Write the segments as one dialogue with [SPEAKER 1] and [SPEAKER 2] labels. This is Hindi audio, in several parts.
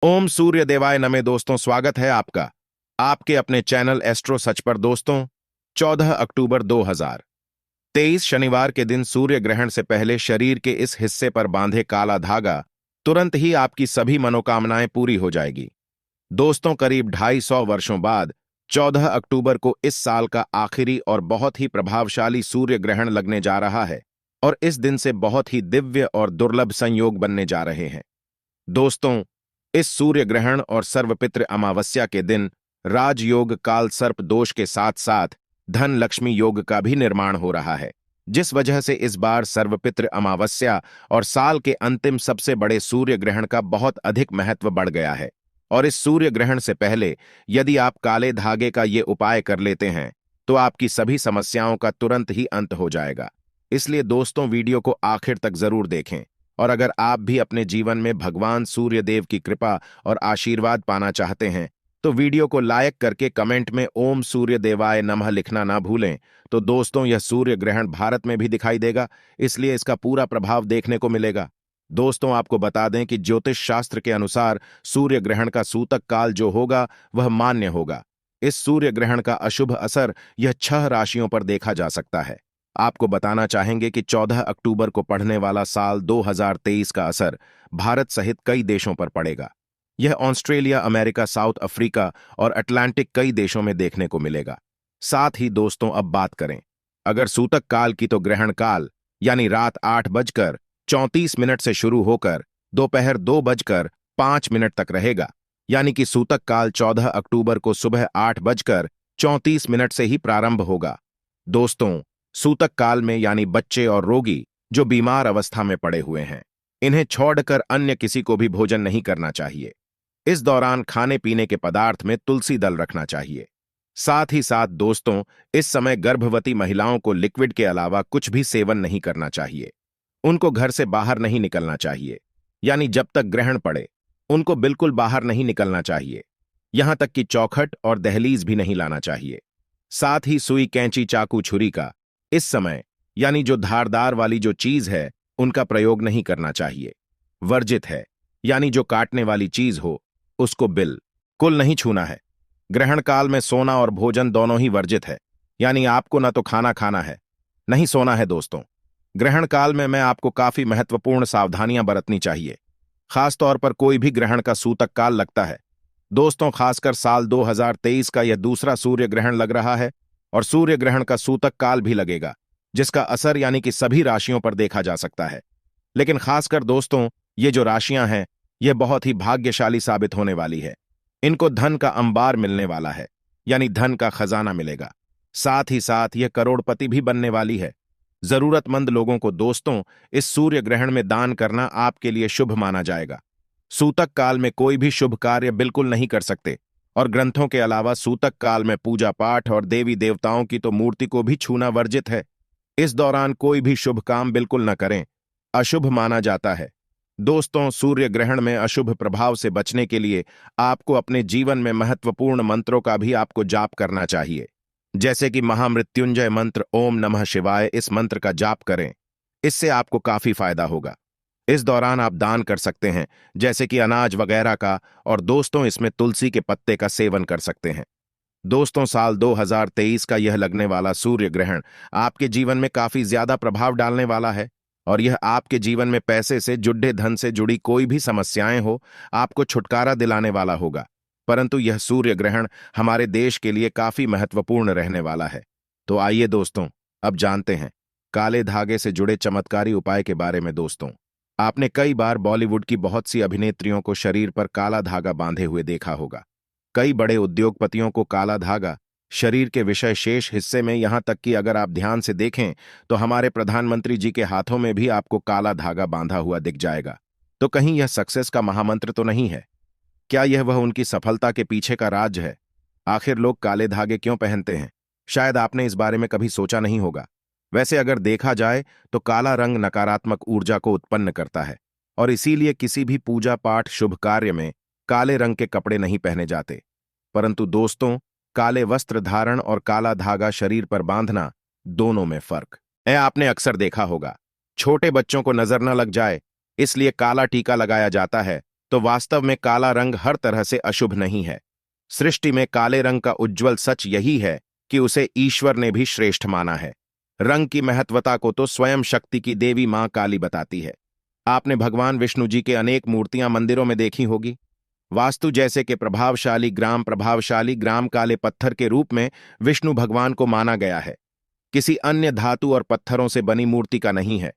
[SPEAKER 1] ओम सूर्य देवाय नमः। दोस्तों, स्वागत है आपका आपके अपने चैनल एस्ट्रो सच पर। दोस्तों, 14 अक्टूबर 2023 शनिवार के दिन सूर्य ग्रहण से पहले शरीर के इस हिस्से पर बांधे काला धागा तुरंत ही आपकी सभी मनोकामनाएं पूरी हो जाएगी। दोस्तों, करीब 250 वर्षों बाद 14 अक्टूबर को इस साल का आखिरी और बहुत ही प्रभावशाली सूर्य ग्रहण लगने जा रहा है और इस दिन से बहुत ही दिव्य और दुर्लभ संयोग बनने जा रहे हैं। दोस्तों, इस सूर्य ग्रहण और सर्वपितृ अमावस्या के दिन राजयोग काल सर्प दोष के साथ साथ धन लक्ष्मी योग का भी निर्माण हो रहा है, जिस वजह से इस बार सर्वपितृ अमावस्या और साल के अंतिम सबसे बड़े सूर्य ग्रहण का बहुत अधिक महत्व बढ़ गया है। और इस सूर्य ग्रहण से पहले यदि आप काले धागे का ये उपाय कर लेते हैं तो आपकी सभी समस्याओं का तुरंत ही अंत हो जाएगा। इसलिए दोस्तों, वीडियो को आखिर तक जरूर देखें और अगर आप भी अपने जीवन में भगवान सूर्य देव की कृपा और आशीर्वाद पाना चाहते हैं तो वीडियो को लाइक करके कमेंट में ओम सूर्य देवाय नमः लिखना ना भूलें। तो दोस्तों, यह सूर्य ग्रहण भारत में भी दिखाई देगा, इसलिए इसका पूरा प्रभाव देखने को मिलेगा। दोस्तों, आपको बता दें कि ज्योतिष शास्त्र के अनुसार सूर्य ग्रहण का सूतक काल जो होगा वह मान्य होगा। इस सूर्य ग्रहण का अशुभ असर यह 6 राशियों पर देखा जा सकता है। आपको बताना चाहेंगे कि 14 अक्टूबर को पढ़ने वाला साल 2023 का असर भारत सहित कई देशों पर पड़ेगा। यह ऑस्ट्रेलिया, अमेरिका, साउथ अफ्रीका और अटलांटिक कई देशों में देखने को मिलेगा। साथ ही दोस्तों, अब बात करें अगर सूतक काल की, तो ग्रहण काल यानी रात 8:34 से शुरू होकर दोपहर 2:05 तक रहेगा। यानी कि सूतक काल 14 अक्टूबर को सुबह 8:34 से ही प्रारंभ होगा। दोस्तों, सूतक काल में यानी बच्चे और रोगी जो बीमार अवस्था में पड़े हुए हैं, इन्हें छोड़कर अन्य किसी को भी भोजन नहीं करना चाहिए। इस दौरान खाने पीने के पदार्थ में तुलसी दल रखना चाहिए। साथ ही साथ दोस्तों, इस समय गर्भवती महिलाओं को लिक्विड के अलावा कुछ भी सेवन नहीं करना चाहिए। उनको घर से बाहर नहीं निकलना चाहिए, यानी जब तक ग्रहण पड़े उनको बिल्कुल बाहर नहीं निकलना चाहिए। यहां तक कि चौखट और दहलीज भी नहीं लाना चाहिए। साथ ही सुई, कैंची, चाकू, छुरी का इस समय यानी जो धारदार वाली जो चीज है उनका प्रयोग नहीं करना चाहिए। वर्जित है, यानी जो काटने वाली चीज हो उसको बिल्कुल नहीं छूना है। ग्रहण काल में सोना और भोजन दोनों ही वर्जित है, यानी आपको ना तो खाना खाना है, नहीं सोना है। दोस्तों, ग्रहण काल में मैं आपको काफी महत्वपूर्ण सावधानियां बरतनी चाहिए। खासतौर पर कोई भी ग्रहण का सूतक काल लगता है। दोस्तों, खासकर साल 2023 का यह दूसरा सूर्य ग्रहण लग रहा है और सूर्य ग्रहण का सूतक काल भी लगेगा, जिसका असर यानी कि सभी राशियों पर देखा जा सकता है। लेकिन खासकर दोस्तों, ये जो राशियां हैं यह बहुत ही भाग्यशाली साबित होने वाली है। इनको धन का अंबार मिलने वाला है, यानी धन का खजाना मिलेगा। साथ ही साथ यह करोड़पति भी बनने वाली है। जरूरतमंद लोगों को दोस्तों इस सूर्य ग्रहण में दान करना आपके लिए शुभ माना जाएगा। सूतक काल में कोई भी शुभ कार्य बिल्कुल नहीं कर सकते और ग्रंथों के अलावा सूतक काल में पूजा पाठ और देवी देवताओं की तो मूर्ति को भी छूना वर्जित है। इस दौरान कोई भी शुभ काम बिल्कुल न करें, अशुभ माना जाता है। दोस्तों, सूर्य ग्रहण में अशुभ प्रभाव से बचने के लिए आपको अपने जीवन में महत्वपूर्ण मंत्रों का भी आपको जाप करना चाहिए, जैसे कि महामृत्युंजय मंत्र, ओम नमः शिवाय, इस मंत्र का जाप करें। इससे आपको काफी फायदा होगा। इस दौरान आप दान कर सकते हैं, जैसे कि अनाज वगैरह का, और दोस्तों इसमें तुलसी के पत्ते का सेवन कर सकते हैं। दोस्तों, साल 2023 का यह लगने वाला सूर्य ग्रहण आपके जीवन में काफी ज्यादा प्रभाव डालने वाला है और यह आपके जीवन में पैसे से, जुड़े धन से जुड़ी कोई भी समस्याएं हो, आपको छुटकारा दिलाने वाला होगा। परंतु यह सूर्य ग्रहण हमारे देश के लिए काफी महत्वपूर्ण रहने वाला है। तो आइए दोस्तों, अब जानते हैं काले धागे से जुड़े चमत्कारी उपाय के बारे में। दोस्तों, आपने कई बार बॉलीवुड की बहुत सी अभिनेत्रियों को शरीर पर काला धागा बांधे हुए देखा होगा। कई बड़े उद्योगपतियों को काला धागा शरीर के विषय शेष हिस्से में, यहां तक कि अगर आप ध्यान से देखें तो हमारे प्रधानमंत्री जी के हाथों में भी आपको काला धागा बांधा हुआ दिख जाएगा। तो कहीं यह सक्सेस का महामंत्र तो नहीं है? क्या यह वह उनकी सफलता के पीछे का राज है? आखिर लोग काले धागे क्यों पहनते हैं? शायद आपने इस बारे में कभी सोचा नहीं होगा। वैसे अगर देखा जाए तो काला रंग नकारात्मक ऊर्जा को उत्पन्न करता है और इसीलिए किसी भी पूजा पाठ, शुभ कार्य में काले रंग के कपड़े नहीं पहने जाते। परंतु दोस्तों, काले वस्त्र धारण और काला धागा शरीर पर बांधना, दोनों में फर्क है। आपने अक्सर देखा होगा, छोटे बच्चों को नजर न लग जाए इसलिए काला टीका लगाया जाता है तो वास्तव में काला रंग हर तरह से अशुभ नहीं है। सृष्टि में काले रंग का उज्ज्वल सच यही है कि उसे ईश्वर ने भी श्रेष्ठ माना है। रंग की महत्वता को तो स्वयं शक्ति की देवी मां काली बताती है। आपने भगवान विष्णु जी के अनेक मूर्तियां मंदिरों में देखी होगी। वास्तु जैसे कि प्रभावशाली ग्राम काले पत्थर के रूप में विष्णु भगवान को माना गया है, किसी अन्य धातु और पत्थरों से बनी मूर्ति का नहीं है।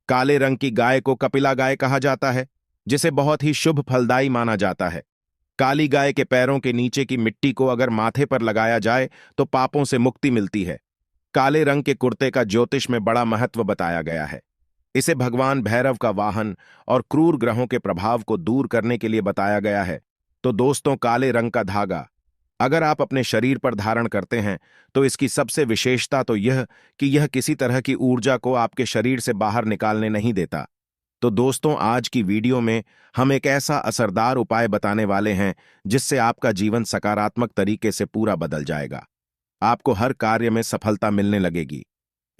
[SPEAKER 1] काले रंग की गाय को कपिला गाय कहा जाता है, जिसे बहुत ही शुभ फलदायी माना जाता है। काली गाय के पैरों के नीचे की मिट्टी को अगर माथे पर लगाया जाए तो पापों से मुक्ति मिलती है। काले रंग के कुर्ते का ज्योतिष में बड़ा महत्व बताया गया है। इसे भगवान भैरव का वाहन और क्रूर ग्रहों के प्रभाव को दूर करने के लिए बताया गया है। तो दोस्तों, काले रंग का धागा अगर आप अपने शरीर पर धारण करते हैं तो इसकी सबसे विशेषता तो यह कि यह किसी तरह की ऊर्जा को आपके शरीर से बाहर निकालने नहीं देता। तो दोस्तों, आज की वीडियो में हम एक ऐसा असरदार उपाय बताने वाले हैं जिससे आपका जीवन सकारात्मक तरीके से पूरा बदल जाएगा। आपको हर कार्य में सफलता मिलने लगेगी।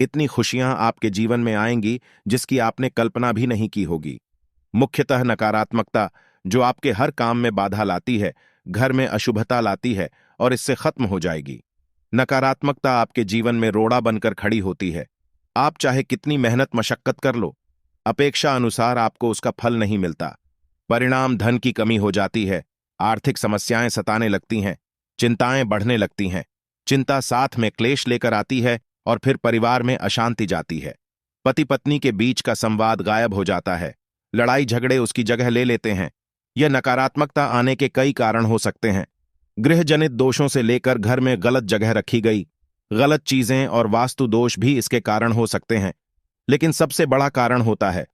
[SPEAKER 1] इतनी खुशियां आपके जीवन में आएंगी जिसकी आपने कल्पना भी नहीं की होगी। मुख्यतः नकारात्मकता जो आपके हर काम में बाधा लाती है, घर में अशुभता लाती है, और इससे खत्म हो जाएगी। नकारात्मकता आपके जीवन में रोड़ा बनकर खड़ी होती है। आप चाहे कितनी मेहनत मशक्कत कर लो, अपेक्षा अनुसार आपको उसका फल नहीं मिलता। परिणाम धन की कमी हो जाती है, आर्थिक समस्याएं सताने लगती हैं, चिंताएं बढ़ने लगती हैं। चिंता साथ में क्लेश लेकर आती है और फिर परिवार में अशांति जाती है। पति पत्नी के बीच का संवाद गायब हो जाता है, लड़ाई झगड़े उसकी जगह ले लेते हैं। यह नकारात्मकता आने के कई कारण हो सकते हैं। गृहजनित दोषों से लेकर घर में गलत जगह रखी गई गलत चीजें और वास्तु दोष भी इसके कारण हो सकते हैं। लेकिन सबसे बड़ा कारण होता है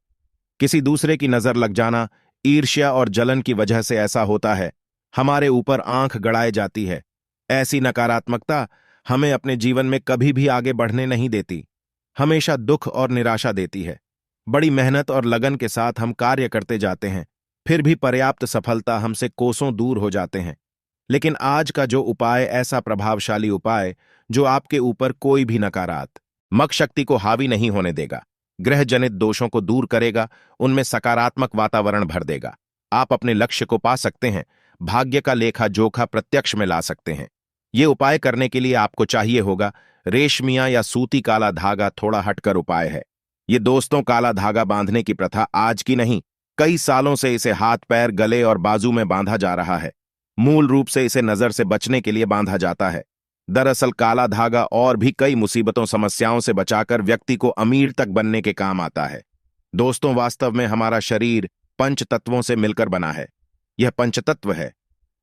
[SPEAKER 1] किसी दूसरे की नजर लग जाना। ईर्ष्या और जलन की वजह से ऐसा होता है। हमारे ऊपर आंख गड़ाई जाती है। ऐसी नकारात्मकता हमें अपने जीवन में कभी भी आगे बढ़ने नहीं देती, हमेशा दुख और निराशा देती है। बड़ी मेहनत और लगन के साथ हम कार्य करते जाते हैं, फिर भी पर्याप्त सफलता हमसे कोसों दूर हो जाते हैं। लेकिन आज का जो उपाय ऐसा प्रभावशाली उपाय जो आपके ऊपर कोई भी नकारात्मक शक्ति को हावी नहीं होने देगा, ग्रहजनित दोषों को दूर करेगा, उनमें सकारात्मक वातावरण भर देगा। आप अपने लक्ष्य को पा सकते हैं, भाग्य का लेखा जोखा प्रत्यक्ष में ला सकते हैं। ये उपाय करने के लिए आपको चाहिए होगा रेशमिया या सूती काला धागा। थोड़ा हटकर उपाय है ये दोस्तों। काला धागा बांधने की प्रथा आज की नहीं, कई सालों से इसे हाथ पैर गले और बाजू में बांधा जा रहा है। मूल रूप से इसे नजर से बचने के लिए बांधा जाता है। दरअसल काला धागा और भी कई मुसीबतों समस्याओं से बचाकर व्यक्ति को अमीर तक बनने के काम आता है। दोस्तों, वास्तव में हमारा शरीर पंच तत्वों से मिलकर बना है। यह पंचतत्व है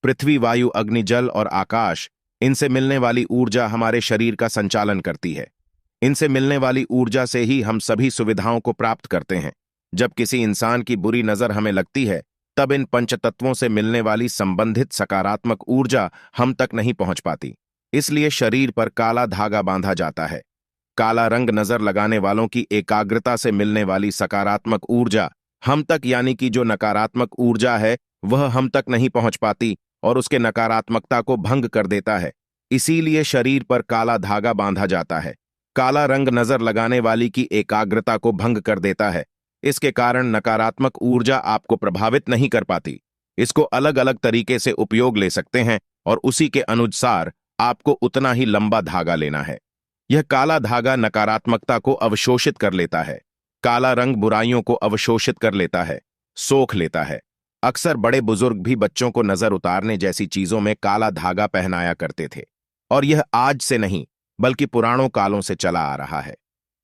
[SPEAKER 1] पृथ्वी, वायु, अग्नि, जल और आकाश। इनसे मिलने वाली ऊर्जा हमारे शरीर का संचालन करती है। इनसे मिलने वाली ऊर्जा से ही हम सभी सुविधाओं को प्राप्त करते हैं। जब किसी इंसान की बुरी नजर हमें लगती है, तब इन पंचतत्वों से मिलने वाली संबंधित सकारात्मक ऊर्जा हम तक नहीं पहुंच पाती। इसलिए शरीर पर काला धागा बांधा जाता है। काला रंग नजर लगाने वालों की एकाग्रता से मिलने वाली सकारात्मक ऊर्जा हम तक, यानी कि जो नकारात्मक ऊर्जा है वह हम तक नहीं पहुंच पाती और उसके नकारात्मकता को भंग कर देता है। इसीलिए शरीर पर काला धागा बांधा जाता है। काला रंग नजर लगाने वाली की एकाग्रता को भंग कर देता है। इसके कारण नकारात्मक ऊर्जा आपको प्रभावित नहीं कर पाती। इसको अलग अलग तरीके से उपयोग ले सकते हैं और उसी के अनुसार आपको उतना ही लंबा धागा लेना है। यह काला धागा नकारात्मकता को अवशोषित कर लेता है। काला रंग बुराइयों को अवशोषित कर लेता है, सोख लेता है। अक्सर बड़े बुजुर्ग भी बच्चों को नजर उतारने जैसी चीजों में काला धागा पहनाया करते थे, और यह आज से नहीं बल्कि पुरानों कालों से चला आ रहा है।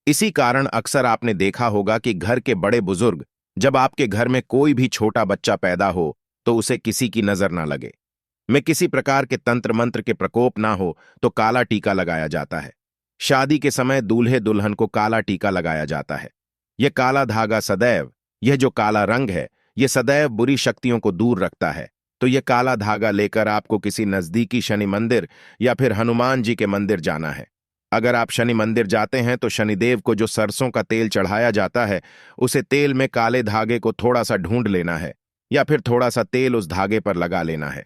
[SPEAKER 1] इसी कारण अक्सर आपने देखा होगा कि घर के बड़े बुजुर्ग, जब आपके घर में कोई भी छोटा बच्चा पैदा हो तो उसे किसी की नजर ना लगे, में किसी प्रकार के तंत्र मंत्र के प्रकोप ना हो, तो काला टीका लगाया जाता है। शादी के समय दूल्हे दुल्हन को काला टीका लगाया जाता है। यह काला धागा सदैव, यह जो काला रंग है, यह सदैव बुरी शक्तियों को दूर रखता है। तो यह काला धागा लेकर आपको किसी नजदीकी शनि मंदिर या फिर हनुमान जी के मंदिर जाना है। अगर आप शनि मंदिर जाते हैं तो शनिदेव को जो सरसों का तेल चढ़ाया जाता है, उसे तेल में काले धागे को थोड़ा सा ढूंढ लेना है या फिर थोड़ा सा तेल उस धागे पर लगा लेना है।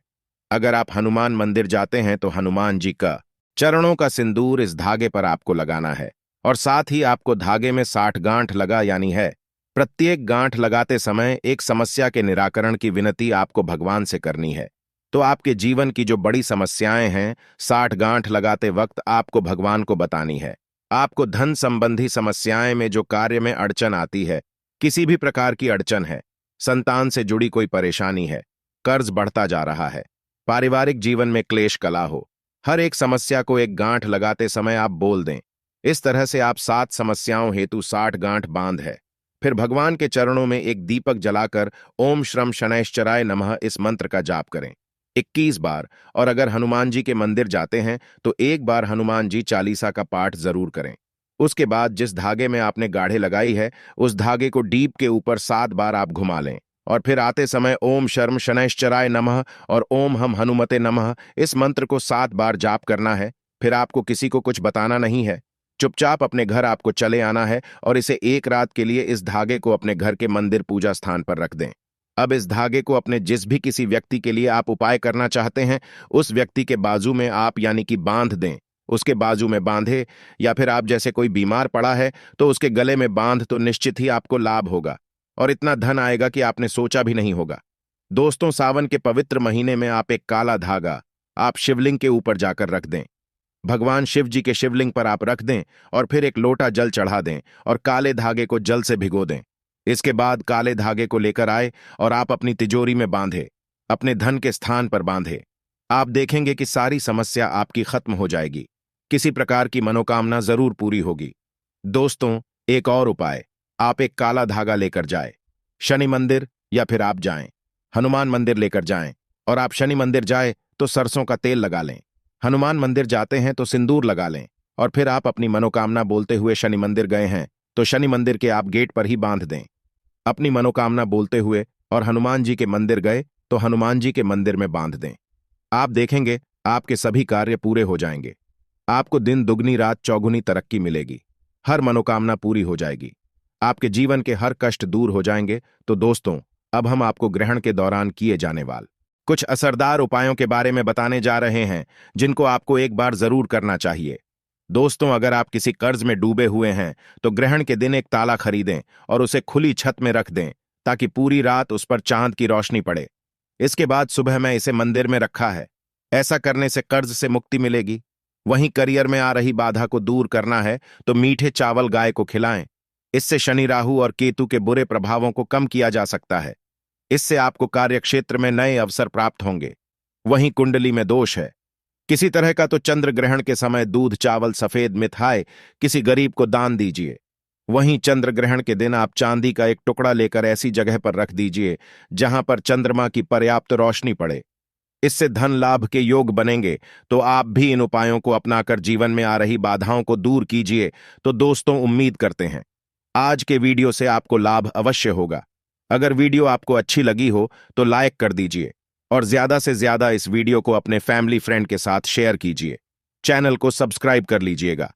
[SPEAKER 1] अगर आप हनुमान मंदिर जाते हैं तो हनुमान जी का चरणों का सिंदूर इस धागे पर आपको लगाना है, और साथ ही आपको धागे में 60 गांठ लगा यानी है प्रत्येक गांठ लगाते समय एक समस्या के निराकरण की विनती आपको भगवान से करनी है। तो आपके जीवन की जो बड़ी समस्याएं हैं, 60 गांठ लगाते वक्त आपको भगवान को बतानी है। आपको धन संबंधी समस्याएं में जो कार्य में अड़चन आती है, किसी भी प्रकार की अड़चन है, संतान से जुड़ी कोई परेशानी है, कर्ज बढ़ता जा रहा है, पारिवारिक जीवन में क्लेश कला हो, हर एक समस्या को एक गांठ लगाते समय आप बोल दें। इस तरह से आप 7 समस्याओं हेतु 60 गांठ बांध है। फिर भगवान के चरणों में एक दीपक जलाकर ओम श्रम शनैश्चराय नमः इस मंत्र का जाप करें 21 बार। और अगर हनुमान जी के मंदिर जाते हैं तो एक बार हनुमान जी चालीसा का पाठ जरूर करें। उसके बाद जिस धागे में आपने गाढ़े लगाई है, उस धागे को डीप के ऊपर 7 बार आप घुमा लें। और फिर आते समय ओम शर्म शनैश्चराय नमः और ओम हम हनुमते नमः इस मंत्र को 7 बार जाप करना है। फिर आपको किसी को कुछ बताना नहीं है, चुपचाप अपने घर आपको चले आना है और इसे एक रात के लिए इस धागे को अपने घर के मंदिर पूजा स्थान पर रख दें। अब इस धागे को अपने जिस भी किसी व्यक्ति के लिए आप उपाय करना चाहते हैं, उस व्यक्ति के बाजू में आप यानी कि बांध दें। उसके बाजू में बांधे, या फिर आप जैसे कोई बीमार पड़ा है तो उसके गले में बांध, तो निश्चित ही आपको लाभ होगा और इतना धन आएगा कि आपने सोचा भी नहीं होगा। दोस्तों, सावन के पवित्र महीने में आप एक काला धागा आप शिवलिंग के ऊपर जाकर रख दें। भगवान शिव जी के शिवलिंग पर आप रख दें और फिर एक लोटा जल चढ़ा दें और काले धागे को जल से भिगो दें। इसके बाद काले धागे को लेकर आए और आप अपनी तिजोरी में बांधे, अपने धन के स्थान पर बांधे। आप देखेंगे कि सारी समस्या आपकी खत्म हो जाएगी, किसी प्रकार की मनोकामना जरूर पूरी होगी। दोस्तों, एक और उपाय, आप एक काला धागा लेकर जाए, शनि मंदिर या फिर आप जाएं हनुमान मंदिर लेकर जाएं। और आप शनि मंदिर जाए तो सरसों का तेल लगा लें, हनुमान मंदिर जाते हैं तो सिंदूर लगा लें। और फिर आप अपनी मनोकामना बोलते हुए शनि मंदिर गए हैं तो शनि मंदिर के आप गेट पर ही बांध दें, अपनी मनोकामना बोलते हुए। और हनुमान जी के मंदिर गए तो हनुमान जी के मंदिर में बांध दें। आप देखेंगे आपके सभी कार्य पूरे हो जाएंगे। आपको दिन दुगनी रात चौगुनी तरक्की मिलेगी, हर मनोकामना पूरी हो जाएगी, आपके जीवन के हर कष्ट दूर हो जाएंगे। तो दोस्तों, अब हम आपको ग्रहण के दौरान किए जाने वाले कुछ असरदार उपायों के बारे में बताने जा रहे हैं, जिनको आपको एक बार जरूर करना चाहिए। दोस्तों, अगर आप किसी कर्ज में डूबे हुए हैं तो ग्रहण के दिन एक ताला खरीदें और उसे खुली छत में रख दें, ताकि पूरी रात उस पर चांद की रोशनी पड़े। इसके बाद सुबह में इसे मंदिर में रखा है। ऐसा करने से कर्ज से मुक्ति मिलेगी। वहीं करियर में आ रही बाधा को दूर करना है तो मीठे चावल गाय को खिलाएं। इससे शनि, राहु और केतु के बुरे प्रभावों को कम किया जा सकता है। इससे आपको कार्यक्षेत्र में नए अवसर प्राप्त होंगे। वहीं कुंडली में दोष है किसी तरह का तो चंद्र ग्रहण के समय दूध, चावल, सफेद मिठाई किसी गरीब को दान दीजिए। वहीं चंद्र ग्रहण के दिन आप चांदी का एक टुकड़ा लेकर ऐसी जगह पर रख दीजिए जहां पर चंद्रमा की पर्याप्त रोशनी पड़े। इससे धन लाभ के योग बनेंगे। तो आप भी इन उपायों को अपनाकर जीवन में आ रही बाधाओं को दूर कीजिए। तो दोस्तों, उम्मीद करते हैं आज के वीडियो से आपको लाभ अवश्य होगा। अगर वीडियो आपको अच्छी लगी हो तो लाइक कर दीजिए और ज्यादा से ज्यादा इस वीडियो को अपने फैमिली फ्रेंड के साथ शेयर कीजिए। चैनल को सब्सक्राइब कर लीजिएगा।